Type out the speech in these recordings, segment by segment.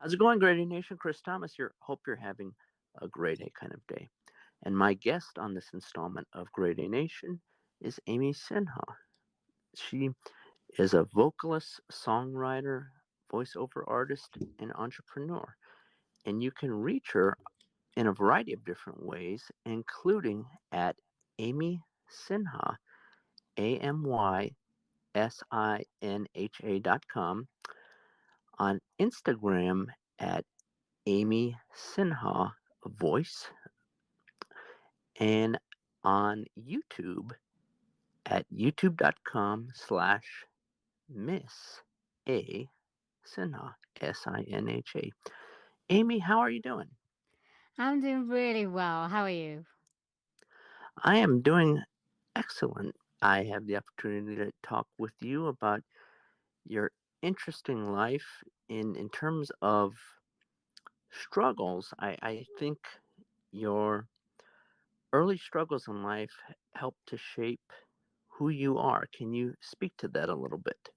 How's it going, Grady Nation? Chris Thomas here. Hope you're having a great A kind of day. And my guest on this installment of Grady Nation is Amy Sinha. She is a vocalist, songwriter, voiceover artist, and entrepreneur. And you can reach her in a variety of different ways, including at Amy Sinha, AMYSINHA.com, on Instagram at Amy Sinha Voice, and on YouTube at youtube.com/Miss A Sinha, Sinha. Amy, how are you doing? I'm doing really well. How are you? I am doing excellent. I have the opportunity to talk with you about your interesting life in terms of struggles. I think your early struggles in life help to shape who you are. Can you speak to that a little bit?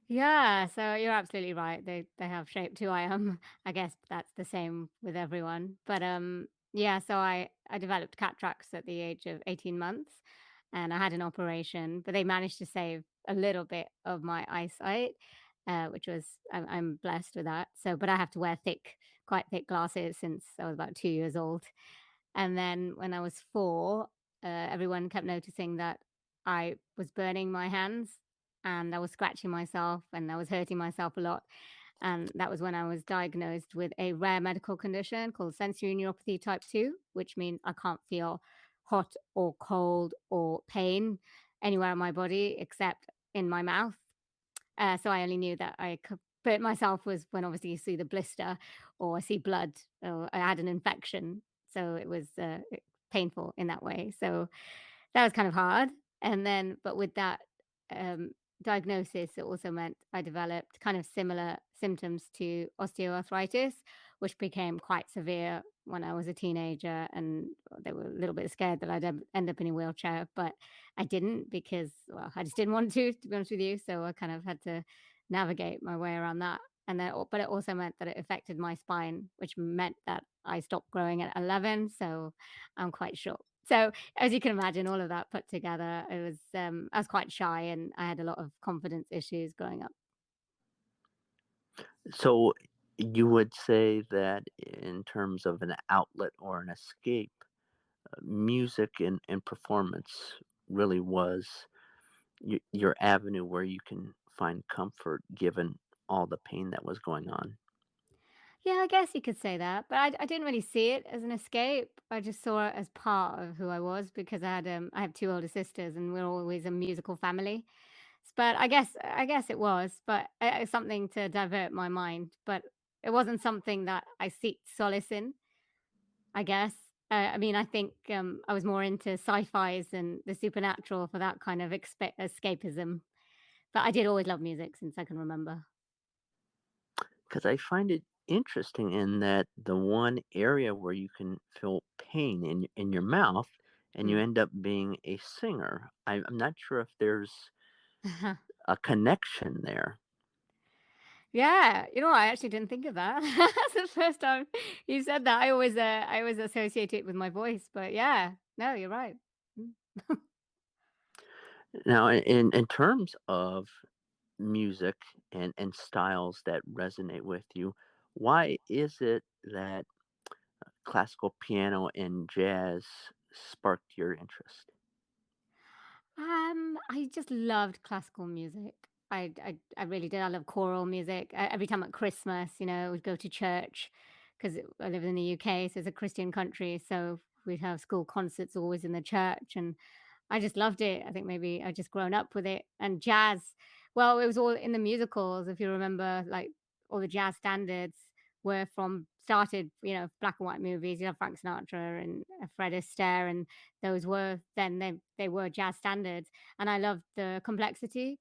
Yeah, so you're absolutely right. They have shaped who I am. I guess that's the same with everyone. But yeah, so I developed cataracts at the age of 18 months and I had an operation, but they managed to save a little bit of my eyesight, which was I'm blessed with that. So, but I have to wear quite thick glasses since I was about 2 years old. And then when I was four, everyone kept noticing that I was burning my hands and I was scratching myself and I was hurting myself a lot. And that was when I was diagnosed with a rare medical condition called sensory neuropathy type 2, which means I can't feel hot or cold or pain anywhere in my body except in my mouth. So I only knew that I could burnt myself was when obviously you see the blister or see blood or I had an infection. So it was painful in that way. So that was kind of hard. And then, but with that um, diagnosis, it also meant I developed kind of similar symptoms to osteoarthritis, which became quite severe when I was a teenager. And they were a little bit scared that I'd end up in a wheelchair, but I didn't because, well, I just didn't want to be honest with you. So I kind of had to navigate my way around that. And then, but it also meant that it affected my spine, which meant that I stopped growing at 11. So I'm quite short. So as you can imagine, all of that put together, I was quite shy and I had a lot of confidence issues growing up. So you would say that in terms of an outlet or an escape, music and performance really was your avenue where you can find comfort given all the pain that was going on. Yeah, I guess you could say that, but I didn't really see it as an escape. I just saw it as part of who I was because I have two older sisters and we're always a musical family. But I guess it was, but it's something to divert my mind. But it wasn't something that I seek solace in. I guess. I mean, I think I was more into sci-fis and the supernatural for that kind of escapism. But I did always love music since I can remember. Because I find it interesting in that the one area where you can feel pain in your mouth and you Mm. end up being a singer. I'm not sure if there's a connection there. Yeah, I actually didn't think of that. That's the first time you said that. I always associate it with my voice, but yeah, no, you're right. Mm. Now, in terms of music and styles that resonate with you, why is it that classical piano and jazz sparked your interest? I just loved classical music. I really did. I love choral music. Every time at Christmas, we'd go to church because I live in the UK, so it's a Christian country. So we'd have school concerts always in the church, and I just loved it. I think maybe I just grown up with it. And jazz, well, it was all in the musicals. If you remember, like all the jazz standards were from started, black and white movies. You have Frank Sinatra and Fred Astaire, and those were then they were jazz standards. And I loved the complexity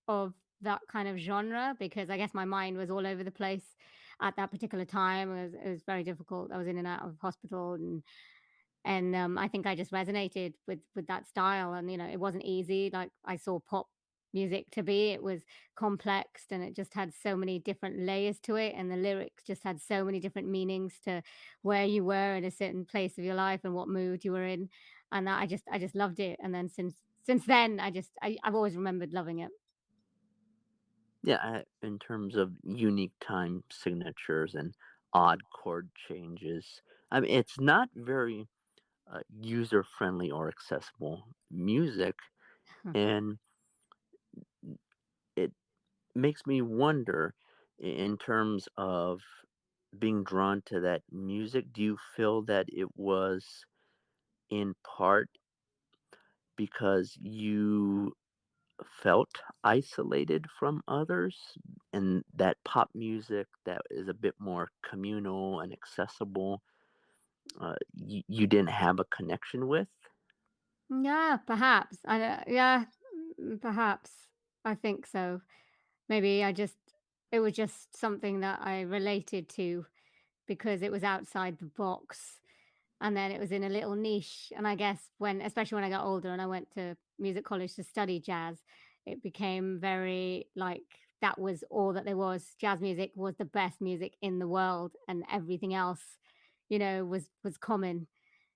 of that kind of genre because I guess my mind was all over the place at that particular time. It was very difficult. I was in and out of hospital and I think I just resonated with that style, and it wasn't easy. Like I saw pop music to be. It was complex and it just had so many different layers to it, and the lyrics just had so many different meanings to where you were in a certain place of your life and what mood you were in. And that I just loved it. And then since then I've always remembered loving it. Yeah, in terms of unique time signatures and odd chord changes, I mean, it's not very user friendly or accessible music, and it makes me wonder in terms of being drawn to that music. Do you feel that it was in part because you felt isolated from others and that pop music that is a bit more communal and accessible, you didn't have a connection with? Yeah, perhaps. I don't, yeah, perhaps. I think so. Maybe it was just something that I related to because it was outside the box, and then it was in a little niche. And I guess especially when I got older and I went to music college to study jazz, it became very like that was all that there was. Jazz music was the best music in the world, and everything else, was common,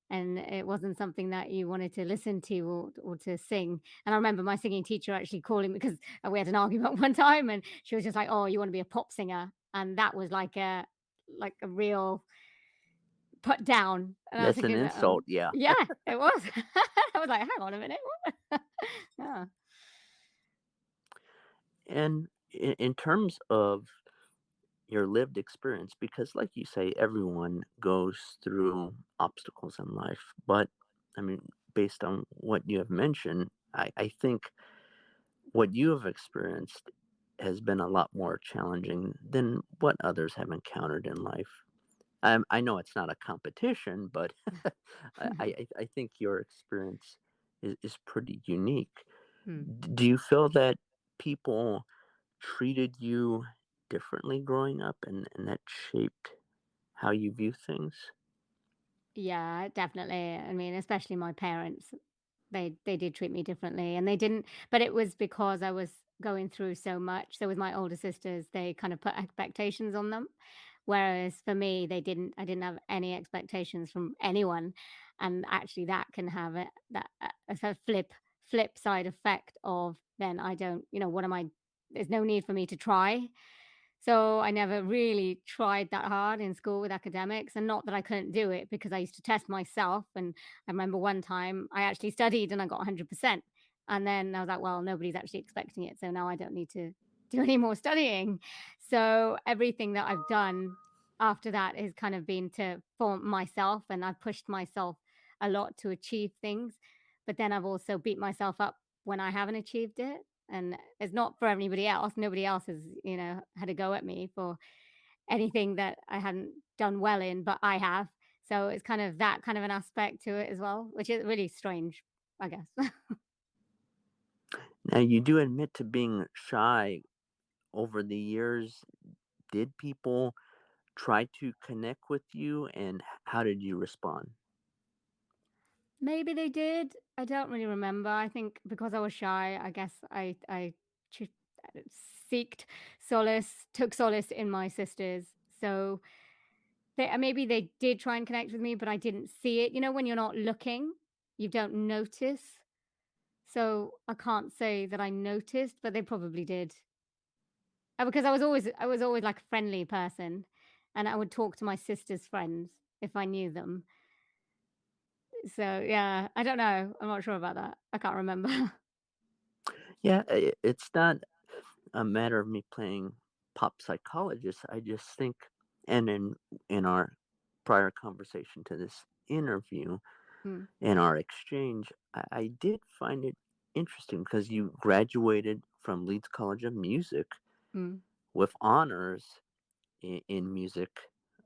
and it wasn't something that you wanted to listen to or to sing. And I remember my singing teacher actually calling me because we had an argument one time, and she was just like, "Oh, you want to be a pop singer?" And that was like a real put down. And I was That's an thinking, "Oh, insult, yeah. yeah, it was." I was like, "Hang on a minute, what?" Yeah. And in terms of your lived experience, because like you say, everyone goes through obstacles in life, but I mean, based on what you have mentioned, I think what you have experienced has been a lot more challenging than what others have encountered in life. I know it's not a competition, but I think your experience is pretty unique. Hmm. Do you feel that people treated you differently growing up, and that shaped how you view things? Yeah, definitely. I mean, especially my parents. They did treat me differently, and they didn't, but it was because I was going through so much. So with my older sisters, they kind of put expectations on them, whereas for me, they didn't. I didn't have any expectations from anyone, and actually that can have a sort of flip side effect of then I don't, what am I there's no need for me to try. So I never really tried that hard in school with academics, and not that I couldn't do it because I used to test myself. And I remember one time I actually studied and I got 100%. And then I was like, well, nobody's actually expecting it. So now I don't need to do any more studying. So everything that I've done after that has kind of been to form myself, and I've pushed myself a lot to achieve things. But then I've also beat myself up when I haven't achieved it, and it's not for anybody else. Nobody else has, had a go at me for anything that I hadn't done well in, but I have. So it's kind of that kind of an aspect to it as well, which is really strange, I guess. Now, you do admit to being shy over the years. Did people try to connect with you, and how did you respond? Maybe they did. I don't really remember. I think because I was shy, I guess I ch- seeked took solace in my sisters. So maybe they did try and connect with me, but I didn't see it. You know, when you're not looking, you don't notice. So I can't say that I noticed, but they probably did. Because I was always like a friendly person, and I would talk to my sister's friends if I knew them. So yeah, I don't know. I'm not sure about that. I can't remember. Yeah, it's not a matter of me playing pop psychologist. I just think, and in our prior conversation to this interview, Mm, in our exchange, I did find it interesting because you graduated from Leeds College of Music mm. with honors in music.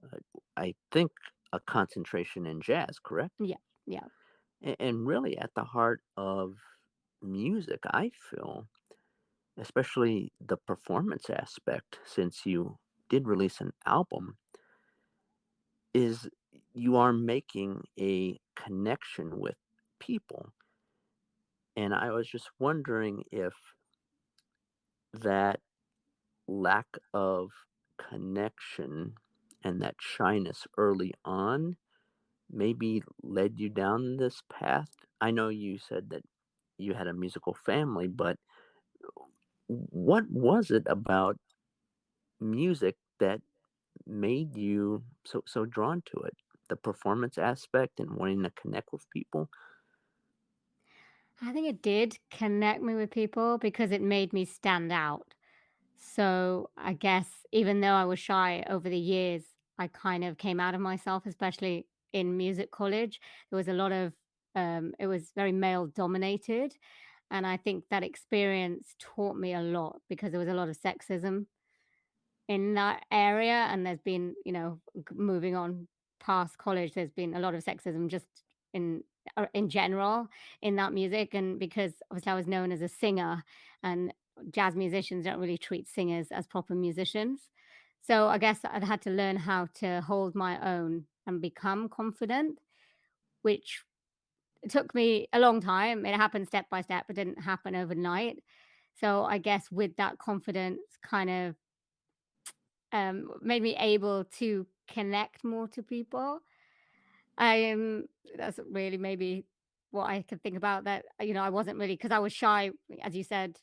Uh, I think a concentration in jazz, correct? Yeah, yeah. And really, at the heart of music, I feel, especially the performance aspect, since you did release an album, is you are making a connection with people. And I was just wondering if that lack of connection and that shyness early on maybe led you down this path? I know you said that you had a musical family, but what was it about music that made you so drawn to it? The performance aspect and wanting to connect with people? I think it did connect me with people because it made me stand out. So I guess even though I was shy over the years, I kind of came out of myself, especially in music college. There was a lot of, it was very male dominated. And I think that experience taught me a lot because there was a lot of sexism in that area. And there's been, moving on past college, there's been a lot of sexism just in in general in that music. And because obviously I was known as a singer, and jazz musicians don't really treat singers as proper musicians. So I guess I'd had to learn how to hold my own and become confident, which took me a long time. It happened step by step. It didn't happen overnight. So I guess with that confidence kind of made me able to connect more to people. That's really maybe what I could think about, that, I wasn't really, because I was shy, as you said,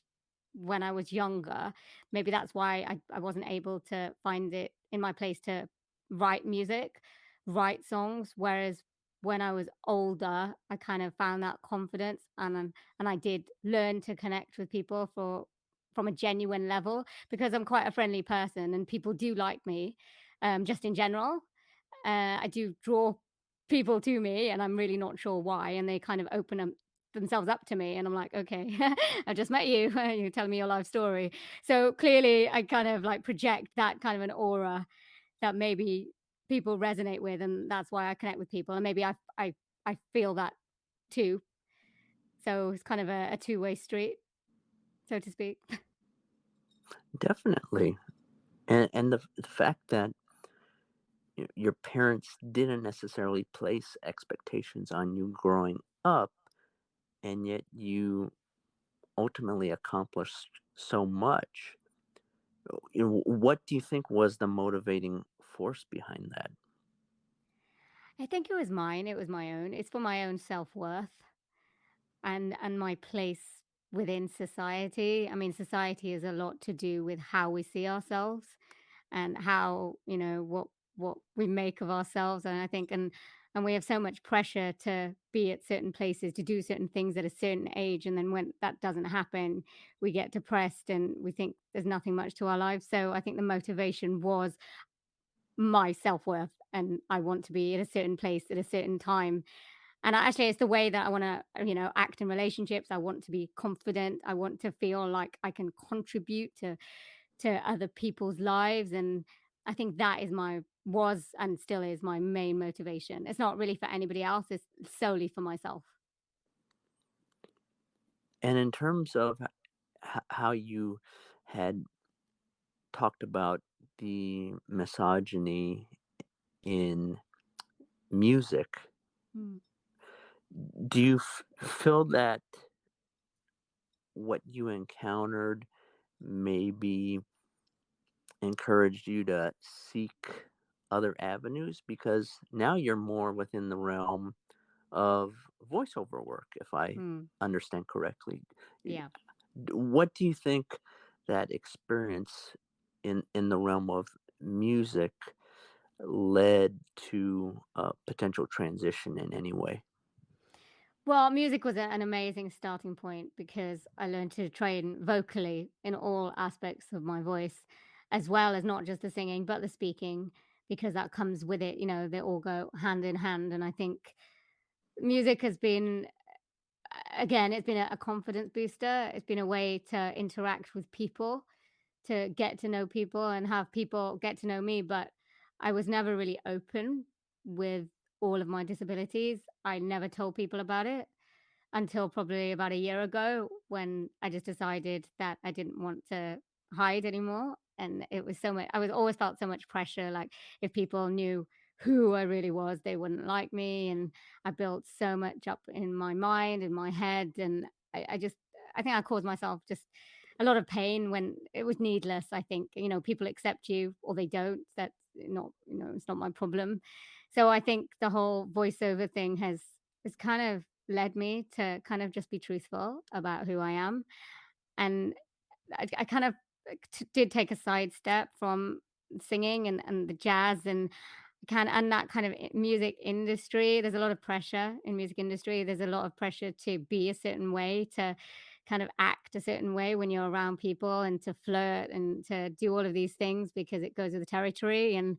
when I was younger. Maybe that's why I wasn't able to find it in my place to write music, write songs. Whereas when I was older, I kind of found that confidence, and I did learn to connect with people from a genuine level, because I'm quite a friendly person and people do like me, just in general. I do draw people to me, and I'm really not sure why, and they kind of open themselves up to me, and I'm like, "Okay, I just met you. You're telling me your life story." So clearly, I kind of like project that kind of an aura that maybe people resonate with, and that's why I connect with people. And maybe I feel that too. So it's kind of a two-way street, so to speak. Definitely. And the fact that your parents didn't necessarily place expectations on you growing up, and yet you ultimately accomplished so much. What do you think was the motivating force behind that? I think it was mine. It was my own. It's for my own self-worth. And my place within society. I mean, society is a lot to do with how we see ourselves, and how, what we make of ourselves. And I think, and we have so much pressure to be at certain places, to do certain things at a certain age, and then when that doesn't happen, we get depressed and we think there's nothing much to our lives. So I think the motivation was my self-worth, and I want to be at a certain place at a certain time. And actually, it's the way that I wanna, act in relationships. I want to be confident. I want to feel like I can contribute to other people's lives. And I think that is my was and still is my main motivation. It's not really for anybody else, it's solely for myself. And in terms of how you had talked about the misogyny in music, Mm. do you feel that what you encountered maybe encouraged you to seek other avenues? Because now you're more within the realm of voiceover work, if I Mm. understand correctly. Yeah. What do you think that experience in the realm of music led to a potential transition in any way? Well, music was an amazing starting point because I learned to train vocally in all aspects of my voice, as well as not just the singing, but the speaking, because that comes with it. They all go hand in hand. And I think music has been, again, it's been a confidence booster. It's been a way to interact with people, to get to know people and have people get to know me. But I was never really open with all of my disabilities. I never told people about it until probably about a year ago, when I just decided that I didn't want to hide anymore. And it was so much, I was always felt so much pressure. Like, if people knew who I really was, they wouldn't like me. And I built so much up in my mind, in my head. And I just, I think I caused myself just a lot of pain when it was needless. I think, people accept you or they don't. That's not, it's not my problem. So I think the whole voiceover thing has kind of led me to kind of just be truthful about who I am. And I kind of did take a sidestep from singing and the jazz and that kind of music industry. There's a lot of pressure in music industry. There's a lot of pressure to be a certain way, to kind of act a certain way when you're around people, and to flirt and to do all of these things because it goes with the territory. And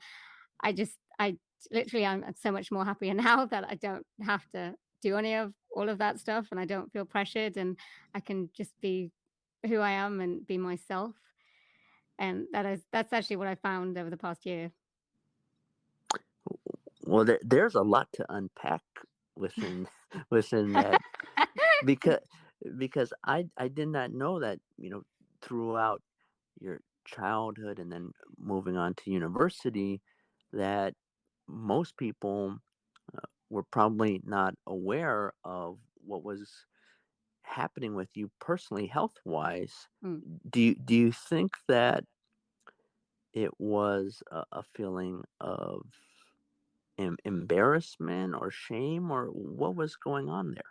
I literally, I'm so much more happier now that I don't have to do any of all of that stuff, and I don't feel pressured, and I can just be who I am and be myself. And that's actually what I found over the past year. Well, there's a lot to unpack within within that, because I did not know that, throughout your childhood and then moving on to university, that most people were probably not aware of what was happening with you personally, health wise. Mm. Do you think that it was a feeling of embarrassment or shame, or what was going on there?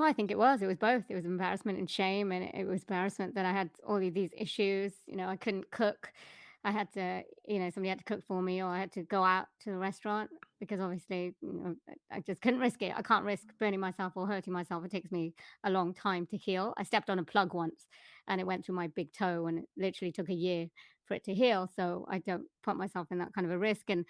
I think it was. It was both. It was embarrassment and shame, and it was embarrassment that I had all of these issues. I couldn't cook. I had to, somebody had to cook for me, or I had to go out to the restaurant because obviously, I just couldn't risk it. I can't risk burning myself or hurting myself. It takes me a long time to heal. I stepped on a plug once, and it went through my big toe, and it literally took a year for it to heal. So I don't put myself in that kind of a risk. And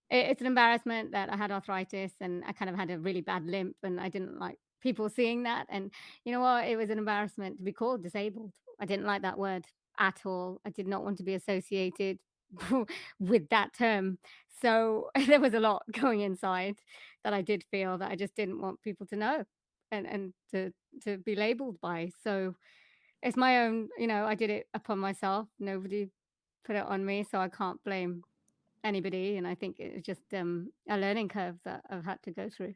it's an embarrassment that I had arthritis and I kind of had a really bad limp, and I didn't like people seeing that. And you know what? It was an embarrassment to be called disabled. I didn't like that word at all. I did not want to be associated with that term. So there was a lot going inside that I did feel that I just didn't want people to know and to be labeled by. So it's my own, I did it upon myself. Nobody put it on me, so I can't blame anybody, and I think it's just, a learning curve that I've had to go through.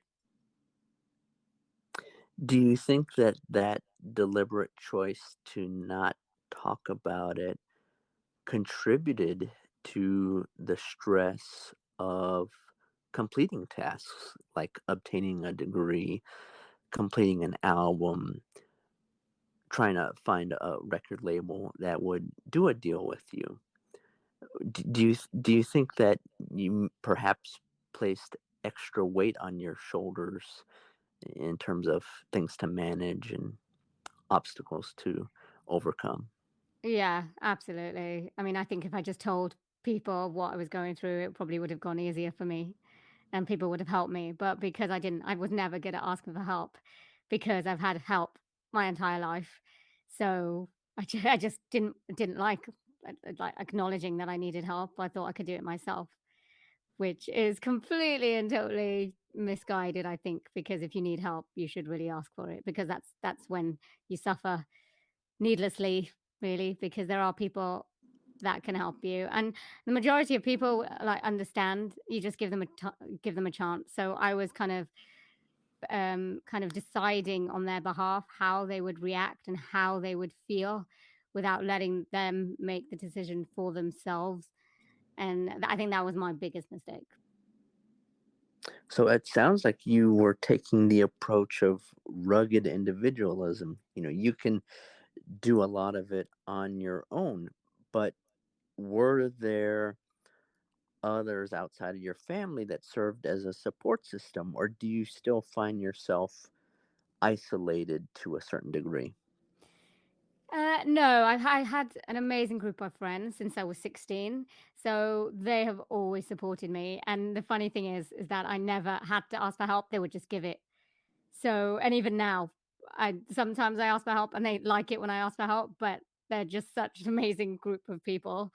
Do you think that that deliberate choice to not talk about it contributed to the stress of completing tasks like obtaining a degree, completing an album, trying to find a record label that would do a deal with you? Do you think that you perhaps placed extra weight on your shoulders in terms of things to manage and obstacles to overcome? Yeah, absolutely. I mean, I think if I just told people what I was going through, it probably would have gone easier for me and people would have helped me, but because I didn't, I was never good at asking for help because I've had help my entire life. So I just didn't like acknowledging that I needed help. I thought I could do it myself, which is completely and totally misguided, I think, because if you need help, you should really ask for it, because that's when you suffer needlessly, really, because there are people that can help you, and the majority of people, like, understand. You just give them a chance. So I was kind of deciding on their behalf how they would react and how they would feel without letting them make the decision for themselves, and I think that was my biggest mistake. So it sounds like you were taking the approach of rugged individualism. You can do a lot of it on your own, but were there others outside of your family that served as a support system, or do you still find yourself isolated to a certain degree? No, I had an amazing group of friends since I was 16, so they have always supported me. And the funny thing is that I never had to ask for help; they would just give it. So, and even now, I sometimes I ask for help, and they like it when I ask for help. But they're just such an amazing group of people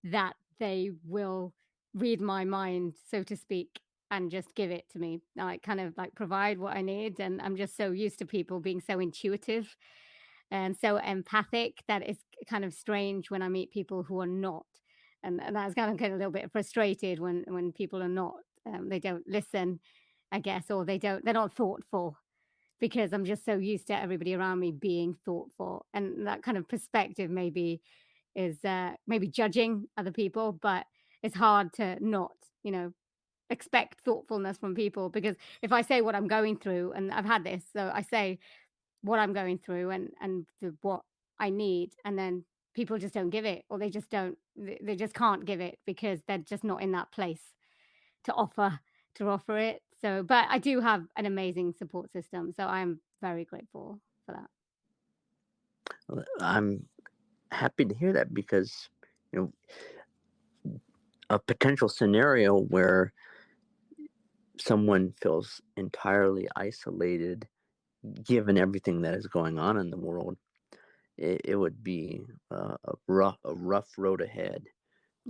that they will read my mind, so to speak, and just give it to me, like kind of like provide what I need. And I'm just so used to people being so intuitive and so empathic that it's kind of strange when I meet people who are not. And that's kind of get a little bit frustrated when people are not. They don't listen, I guess, or they're not thoughtful. because I'm just so used to everybody around me being thoughtful. And that kind of perspective maybe is maybe judging other people, but it's hard to not, you know, expect thoughtfulness from people, because if I say what I'm going through, and I've had this, so I say what I'm going through and what I need, and then people just don't give it, or they just don't, they just can't give it because they're just not in that place to offer it. So, but I do have an amazing support system, so I'm very grateful for that. I'm happy to hear that because, you know, a potential scenario where someone feels entirely isolated, given everything that is going on in the world, it would be a rough road ahead.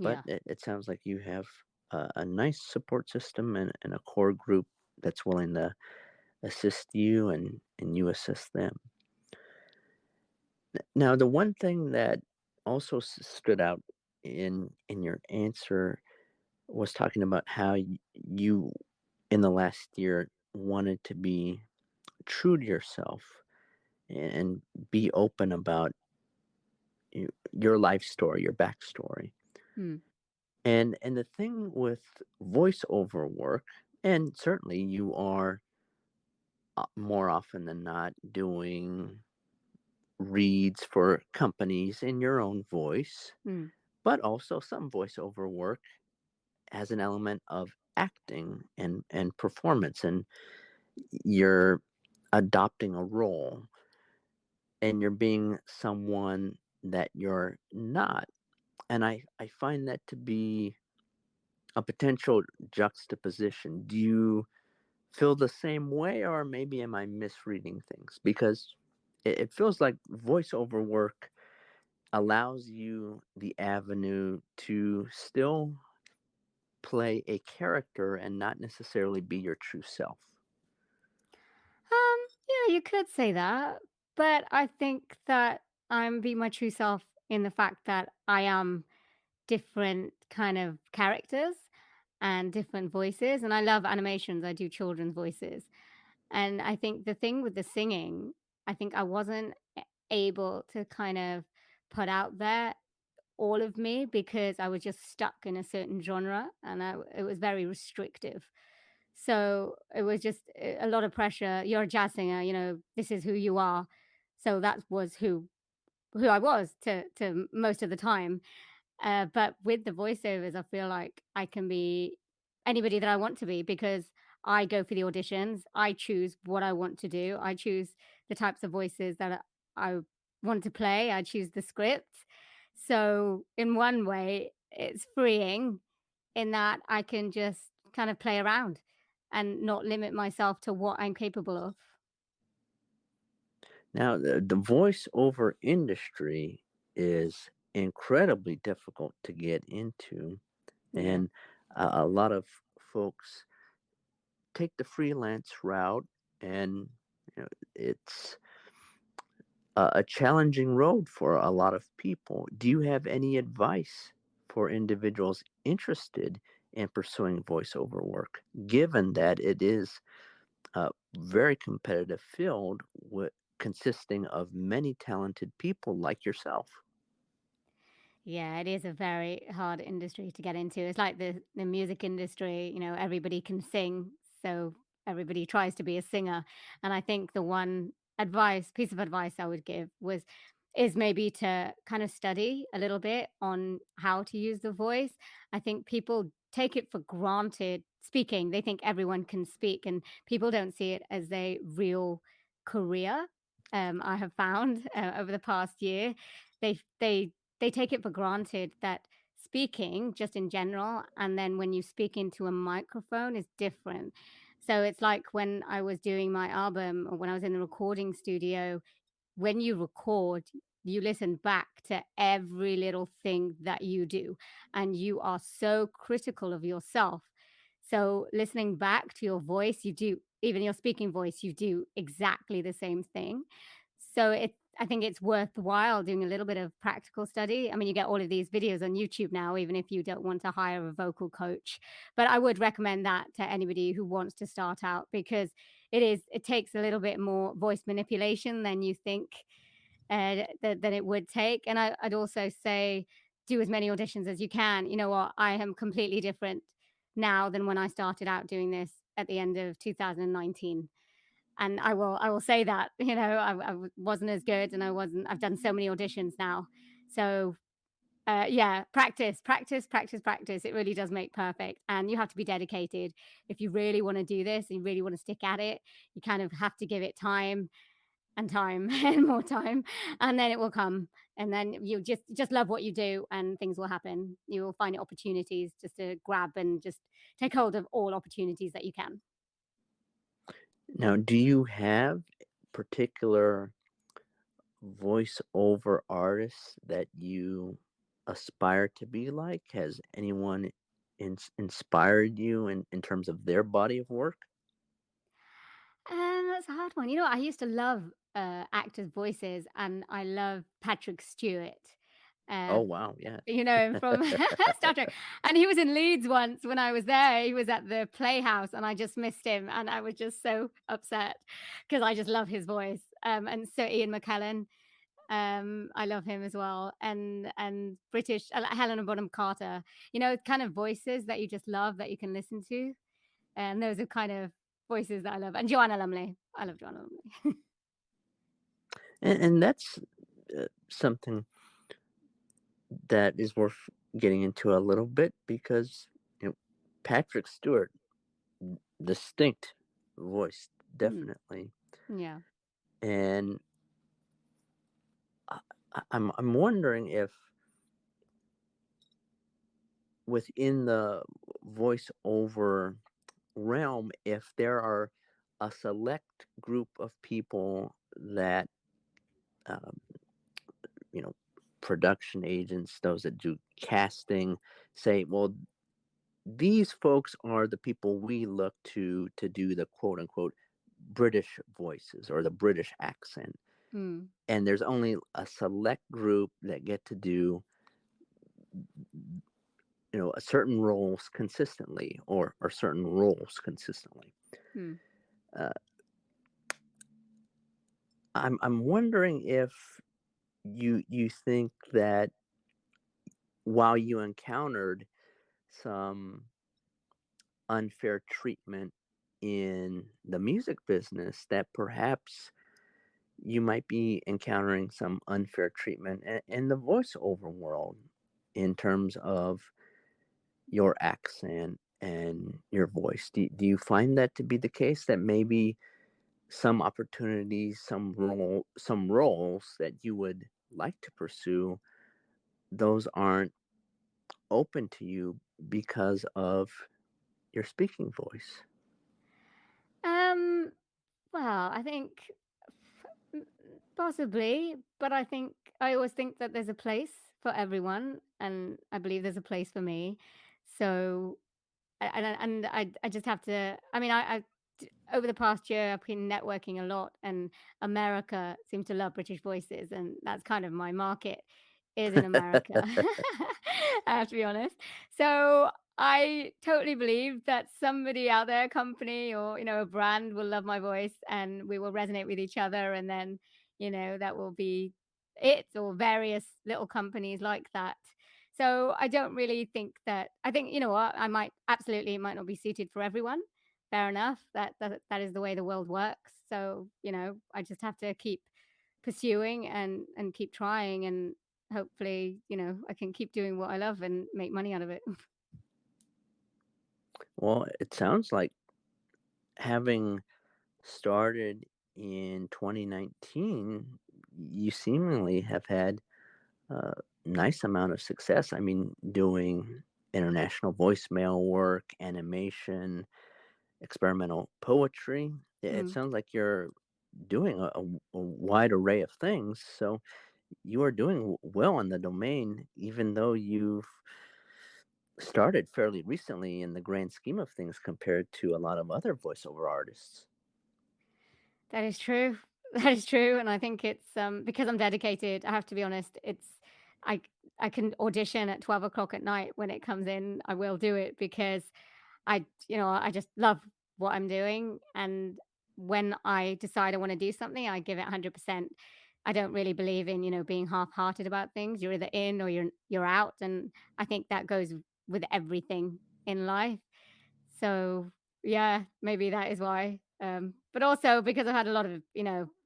But Yeah. it sounds like you have a nice support system and a core group that's willing to assist you and you assist them. Now, the one thing that also stood out in your answer was talking about how you in the last year wanted to be true to yourself and be open about your life story, your backstory. Hmm. And the thing with voiceover work, and certainly you are more often than not doing reads for companies in your own voice, Hmm. but also some voiceover work has an element of acting and performance, and you're adopting a role and you're being someone that you're not. And I find that to be a potential juxtaposition. Do you feel the same way, or maybe am I misreading things? Because it feels like voiceover work allows you the avenue to still play a character and not necessarily be your true self. Yeah, you could say that, but I think that I'm being my true self in the fact that I am different kind of characters and different voices, and I love animations. I do children's voices. And I think the thing with the singing, I think I wasn't able to kind of put out there all of me because I was just stuck in a certain genre, and it was very restrictive. So it was just a lot of pressure. You're a jazz singer, you know, this is who you are. So that was who I was to most of the time. But with the voiceovers, I feel like I can be anybody that I want to be because I go for the auditions. I choose what I want to do. I choose the types of voices that I want to play. I choose the script. So, in one way, it's freeing in that I can just kind of play around and not limit myself to what I'm capable of. Now, the voiceover industry is incredibly difficult to get into, Yeah. and a lot of folks take the freelance route, and it's a challenging road for a lot of people. Do you have any advice for individuals interested in pursuing voiceover work, given that it is a very competitive field consisting of many talented people like yourself? Yeah, it is a very hard industry to get into. It's like the music industry, you know, everybody can sing, so everybody tries to be a singer. And I think the one piece of advice I would give is maybe to kind of study a little bit on how to use the voice. I think people take it for granted speaking. They think everyone can speak, and people don't see it as a real career. I have found over the past year, they they take it for granted that speaking just in general and then when you speak into a microphone is different. So it's like when I was doing my album or when I was in the recording studio, when you record, you listen back to every little thing that you do, and you are so critical of yourself. So, listening back to your voice, you do, even your speaking voice, you do exactly the same thing. So, I think it's worthwhile doing a little bit of practical study. I mean, you get all of these videos on YouTube now, even if you don't want to hire a vocal coach. But I would recommend that to anybody who wants to start out because it takes a little bit more voice manipulation than you think than it would take. And I'd also say do as many auditions as you can. You know what? I am completely different now than when I started out doing this at the end of 2019. And I will say that, wasn't as good, and I've done so many auditions now. So yeah, practice, practice, practice, practice. It really does make perfect. And you have to be dedicated. If you really want to do this and you really want to stick at it, you kind of have to give it time and time and more time, and then it will come. And then you just love what you do, and things will happen. You will find opportunities just to grab and just take hold of all opportunities that you can. Now, do you have particular voiceover artists that you aspire to be like? Has anyone inspired you in terms of their body of work? That's a hard one. I used to love actors' voices, and I love Patrick Stewart. Oh, Uh, wow, yes. from Star Trek. And he was in Leeds once when I was there. He was at the Playhouse, and I just missed him, and I was just so upset because I just love his voice. And Sir Ian McKellen, I love him as well, and British Helena Bonham Carter. Kind of voices that you just love that you can listen to, and those are kind of voices that I love. And Joanna Lumley, I love Joanna Lumley. And that's something that is worth getting into a little bit because Patrick Stewart, distinct voice, Mm, definitely. yeah. And I'm wondering if within the voiceover realm, if there are a select group of people that um, you know production agents, those that do casting, say, well, these folks are the people we look to do the quote unquote British voices or the British accent. Mm, And there's only a select group that get to do a certain roles consistently or certain roles consistently. mm. uh, I'm wondering if you think that while you encountered some unfair treatment in the music business, that perhaps you might be encountering some unfair treatment in the voiceover world in terms of your accent and your voice. Do you find that to be the case, that maybe some opportunities, some roles that you would like to pursue, those aren't open to you because of your speaking voice? Um, well, I think mm, possibly, but I always think that there's a place for everyone, and I believe there's a place for me. So, and I just have to. I mean, over the past year, I've been networking a lot, and America seems to love British voices, and that's kind of my market is in America. I have to be honest. So I totally believe that somebody out there, a company or a brand, will love my voice, and we will resonate with each other, and then that will be it, or various little companies like that. So I don't really think that. I think what I might absolutely it might not be suited for everyone. Fair enough. That is the way the world works. So I just have to keep pursuing and keep trying, and hopefully I can keep doing what I love and make money out of it. Well, it sounds like, having started in 2019, you seemingly have had a nice amount of success. I mean, doing international voicemail work, animation, experimental poetry. It Mm. sounds like you're doing a wide array of things. So you are doing well in the domain, even though you've started fairly recently in the grand scheme of things compared to a lot of other voiceover artists. That is true. That is true, and I think it's because I'm dedicated. I have to be honest. I I can audition at 12 o'clock at night when it comes in. I will do it because I just love what I'm doing, and when I decide I want to do something, I give it 100%. I don't really believe in, being half-hearted about things. You're either in or you're out, and I think that goes with everything in life. So, yeah, maybe that is why. But also because I've had a lot of,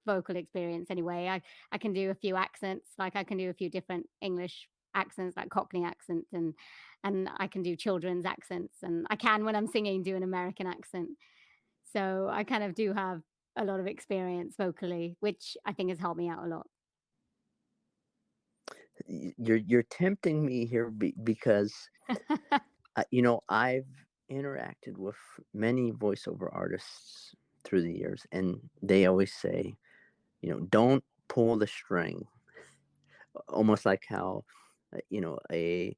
vocal experience anyway. I can do a few accents, like I can do a few different English accents, like Cockney accent, and I can do children's accents, and I can, when I'm singing, do an American accent. So I kind of do have a lot of experience vocally, which I think has helped me out a lot. You're tempting me here because I've interacted with many voiceover artists through the years, and they always say, don't pull the string. Almost like how, a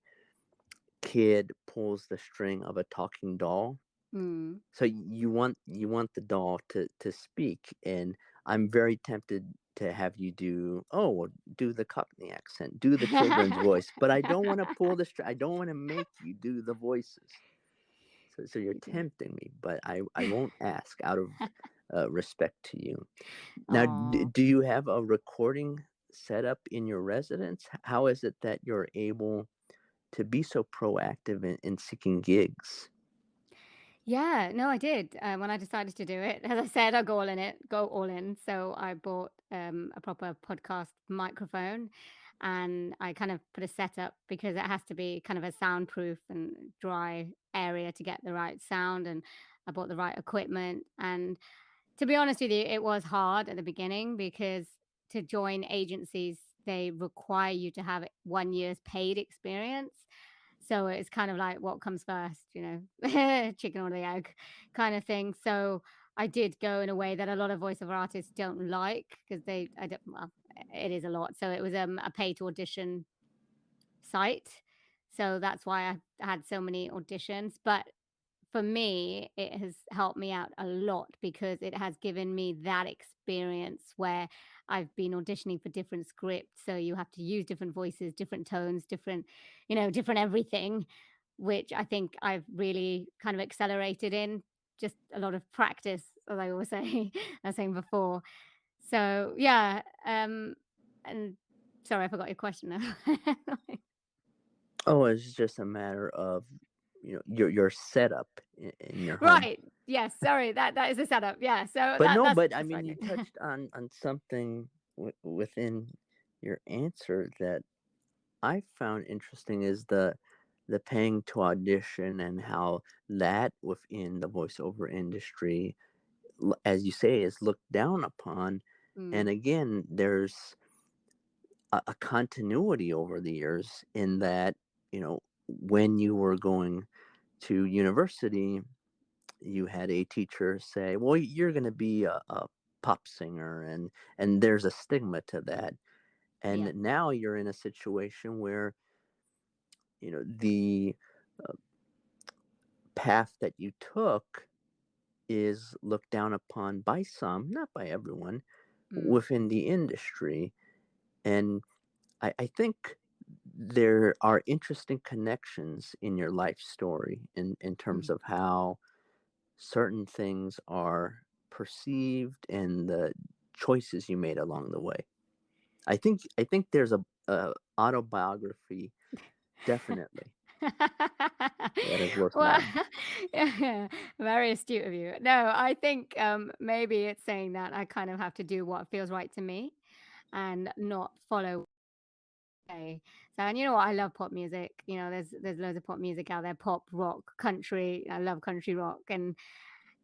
kid pulls the string of a talking doll. Mm. So you want the doll to speak, and I'm very tempted to have you do the Cockney accent, do the children's voice, but I don't want to pull the string. I don't want to make you do the voices. So you're tempting me, but I won't ask out of respect to you. Now, Oh. do you have a recording set up in your residence? How is it that you're able to be so proactive in seeking gigs? Yeah, no, I did. When I decided to do it, as I said, I go all in. So I bought a proper podcast microphone, and I kind of put a setup because it has to be kind of a soundproof and dry area to get the right sound. And I bought the right equipment. And to be honest with you, it was hard at the beginning because to join agencies, they require you to have 1 year's paid experience. So it's kind of like what comes first, chicken or the egg kind of thing. So I did go in a way that a lot of voiceover artists don't like because I don't, well, it is a lot. So it was a pay to audition site. So that's why I had so many auditions. But for me, it has helped me out a lot because it has given me that experience where I've been auditioning for different scripts. So you have to use different voices, different tones, different everything, which I think I've really kind of accelerated in. Just a lot of practice, as I always say, I was saying before. So yeah, and sorry, I forgot your question now. Oh, it's just a matter of your setup in your home. Right. Yes. Sorry. That is a setup. Yeah. So But no, but I that's what mean, I you did. touched on something within your answer that I found interesting is the paying to audition and how that within the voiceover industry, as you say, is looked down upon. And Mm, again, there's a continuity over the years in that, when you were going to university, you had a teacher say, "Well, you're going to be a pop singer," and there's a stigma to that. yeah. And now you're in a situation where the uh, path that you took is looked down upon by some, not by everyone, Mm, within the industry. And I think there are interesting connections in your life story in terms mhm. of how certain things are perceived and the choices you made along the way. I think there's a autobiography definitely that is worth Well, knowing. yeah, very astute of you. No, I think maybe it's saying that I kind of have to do what feels right to me and not follow. Okay. So, and you know what? I love pop music. There's loads of pop music out there, pop, rock, country. I love country rock, and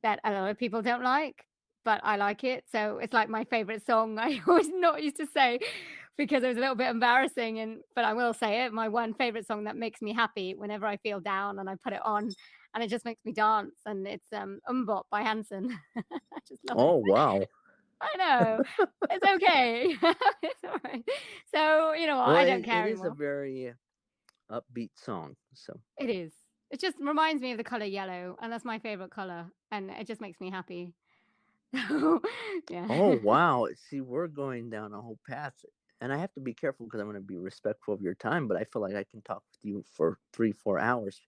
that a lot of people don't like, but I like it. So it's like my favorite song. I always not used to say because it was a little bit embarrassing, but I will say it. My one favorite song that makes me happy whenever I feel down, and I put it on, and it just makes me dance. And it's Umbop by Hanson. I just love it. Oh wow. I know. It's okay. It's all right. So, you know what? Well, I don't it care is a anymore. very upbeat song. So, It is. It just reminds me of the color yellow, and that's my favorite color, and it just makes me happy. So, oh yeah. wow. See, we're going down a whole path, and I have to be careful because I want to be respectful of your time. But I feel like I can talk with you for 3 4 hours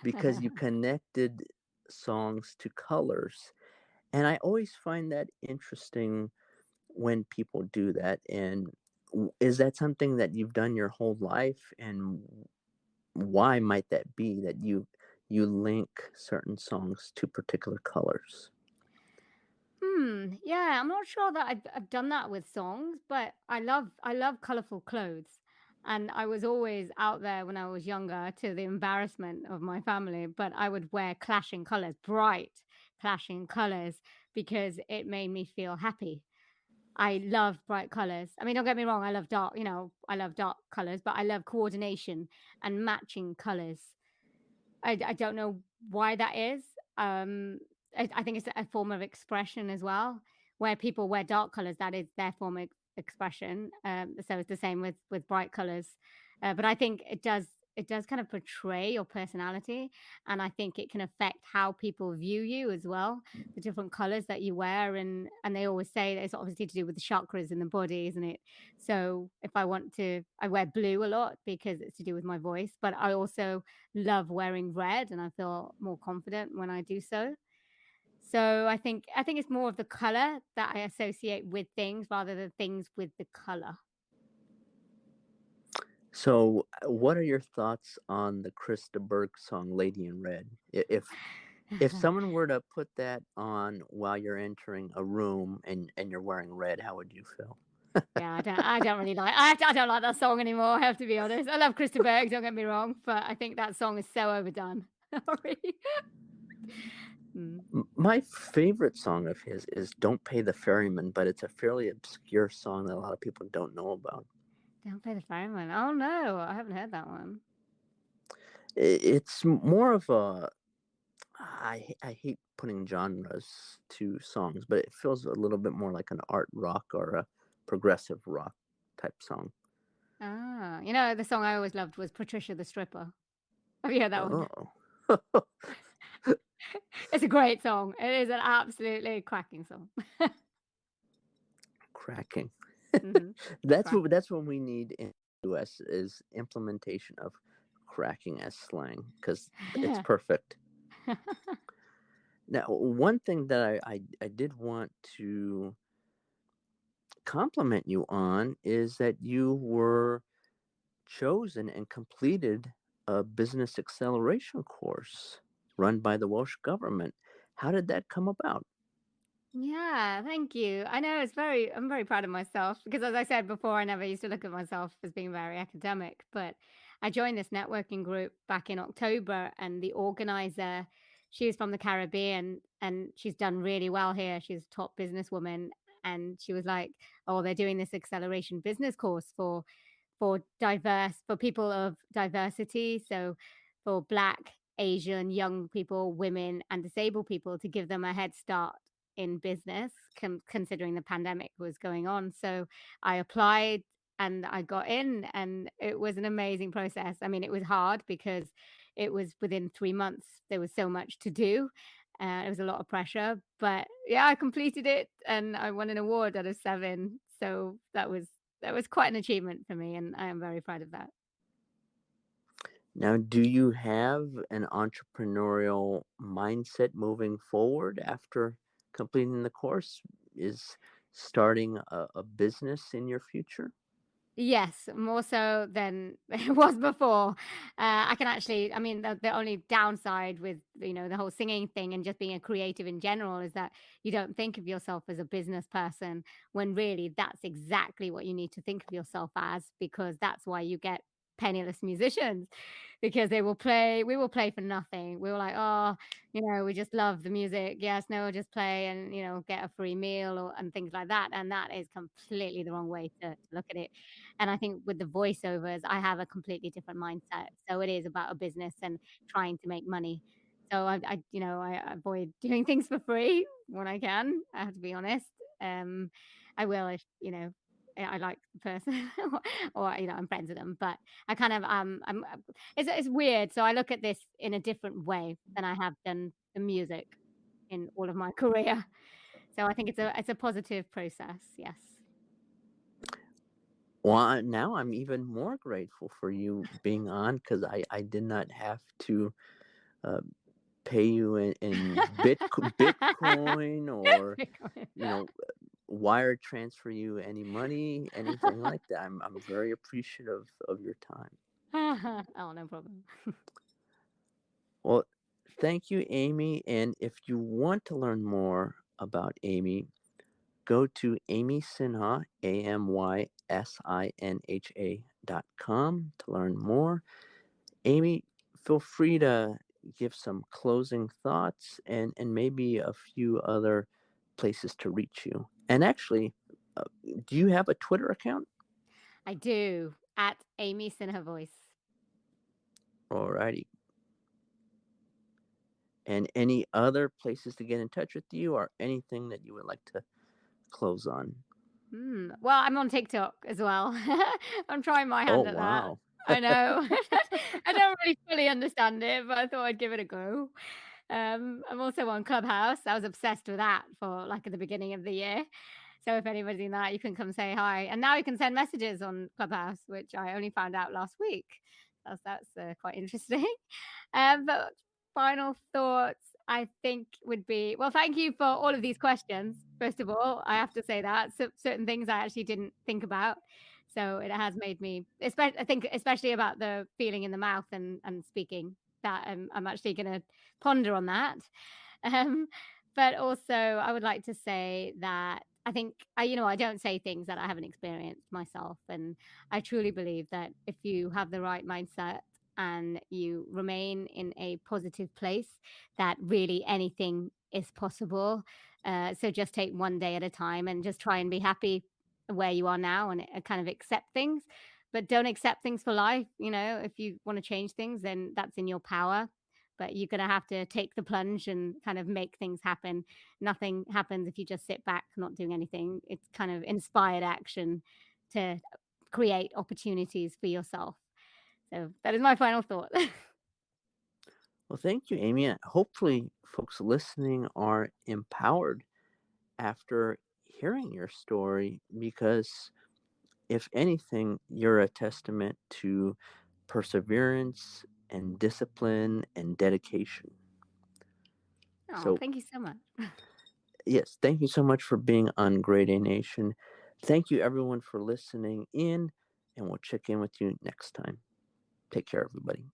because you connected songs to colors, And I always find that interesting when people do that. And is that something that you've done your whole life? And why might that be that you link certain songs to particular colors? Yeah, I'm not sure that I've done that with songs, but I love colorful clothes. And I was always out there when I was younger to the embarrassment of my family, but I would wear clashing colors, bright clashing colors because it made me feel happy. I love bright colors. I mean, don't get me wrong, I love dark, I love dark colors, but I love coordination and matching colors. I don't know why that is. Um, I think it's a form of expression as well, where people wear dark colors, that is their form of expression. So it's the same with bright colors. But I think it does kind of portray your personality, and I think it can affect how people view you as well, the different colors that you wear, and they always say that it's obviously to do with the chakras in the body, isn't it? So if I wear blue a lot because it's to do with my voice, but I also love wearing red, and I feel more confident when I do so. So I think it's more of the color that I associate with things rather than things with the color. So, what are your thoughts on the Krista Berg song "Lady in Red"? If someone were to put that on while you're entering a room and you're wearing red, how would you feel? Yeah, I don't really like I don't like that song anymore, I have to be honest. I love Krista Berg, don't get me wrong, but I think that song is so overdone. Sorry. Mm. My favorite song of his is "Don't Pay the Ferryman," but it's a fairly obscure song that a lot of people don't know about. Don't Play the Fireman. Oh, no, I haven't heard that one. It's more of a I hate putting genres to songs, but it feels a little bit more like an art rock or a progressive rock type song. Ah, the song I always loved was Patricia the Stripper. Have you heard that one? Oh, It's a great song. It is an absolutely cracking song. cracking. Mhm. That's what we need in the US is implementation of cracking as slang because it's Crack. perfect. Now, one thing that I did want to compliment you on is that you were chosen and completed a business acceleration course run by the Welsh government. How did that come about? Yeah, thank you. I know I'm very proud of myself because as I said before, I never used to look at myself as being very academic, but I joined this networking group back in October and the organizer, she was from the Caribbean and she's done really well here. She's a top businesswoman and she was like, "Oh, they're doing this acceleration business course for people of diversity, so for Black, Asian, young people, women, and disabled people to give them a head start in business, considering the pandemic was going on. So I applied and I got in, and it was an amazing process. I mean, it was hard because it was within 3 months. There was so much to do. It was a lot of pressure, but yeah, I completed it and I won an award out of seven. So that was quite an achievement for me, and I am very proud of that. Now, do you have an entrepreneurial mindset moving forward after completing the course? Is starting a business in your future? Yes, more so than it was before. I can actually, I mean, the only downside with the whole singing thing and just being a creative in general is that you don't think of yourself as a business person when really that's exactly what you need to think of yourself as because that's why you get penniless musicians because we will play for nothing. We were like, oh, we just love the music. Yes, no, we'll just play and get a free meal and things like that. And that is completely the wrong way to look at it. And I think with the voiceovers, I have a completely different mindset. So it is about a business and trying to make money. So I avoid doing things for free when I can. I have to be honest. Um, I will if I like the person or I'm friends with them. But I kind of it's weird. So I look at this in a different way than I have done the music in all of my career. So I think it's a positive process. Yes. Well, now I'm even more grateful for you being on because I did not have to uh, pay you in Bitcoin or, you know, wire transfer you any money, anything like that. I'm very appreciative of your time. Oh, no problem. Well, thank you, Amy. And if you want to learn more about Amy, go to Amy Sinha, AMYSINHA.com to learn more. Amy, feel free to give some closing thoughts and maybe a few other places to reach you. And actually, uh, do you have a Twitter account? I do, at Amy Sinha Voice. Alrighty. And any other places to get in touch with you or anything that you would like to close on? Well, I'm on TikTok as well. I'm trying my Oh, hand at that. wow. I know. I don't really fully understand it, but I thought I'd give it a go. I'm also on Clubhouse. I was obsessed with that for like at the beginning of the year. So if anybody's in that, you can come say hi. And now you can send messages on Clubhouse, which I only found out last week. That's quite interesting. But final thoughts, I think, would be well, thank you for all of these questions. First of all, I have to say that certain things I actually didn't think about. So it has made me, I think, especially about the feeling in the mouth and speaking, that I'm actually going to ponder on that. Um, but also, I would like to say that I think I don't say things that I haven't experienced myself, and I truly believe that if you have the right mindset and you remain in a positive place, that really anything is possible. So just take one day at a time and just try and be happy where you are now and kind of accept things. But don't accept things for life. If you want to change things, then that's in your power. But you're going to have to take the plunge and kind of make things happen. Nothing happens if you just sit back, not doing anything. It's kind of inspired action to create opportunities for yourself. So that is my final thought. Well, thank you, Amy. Hopefully, folks listening are empowered after hearing your story because, if anything, you're a testament to perseverance and discipline and dedication. Oh, So, thank you so much. yes, thank you so much for being on Grade A Nation. Thank you, everyone, for listening in, and we'll check in with you next time. Take care, everybody.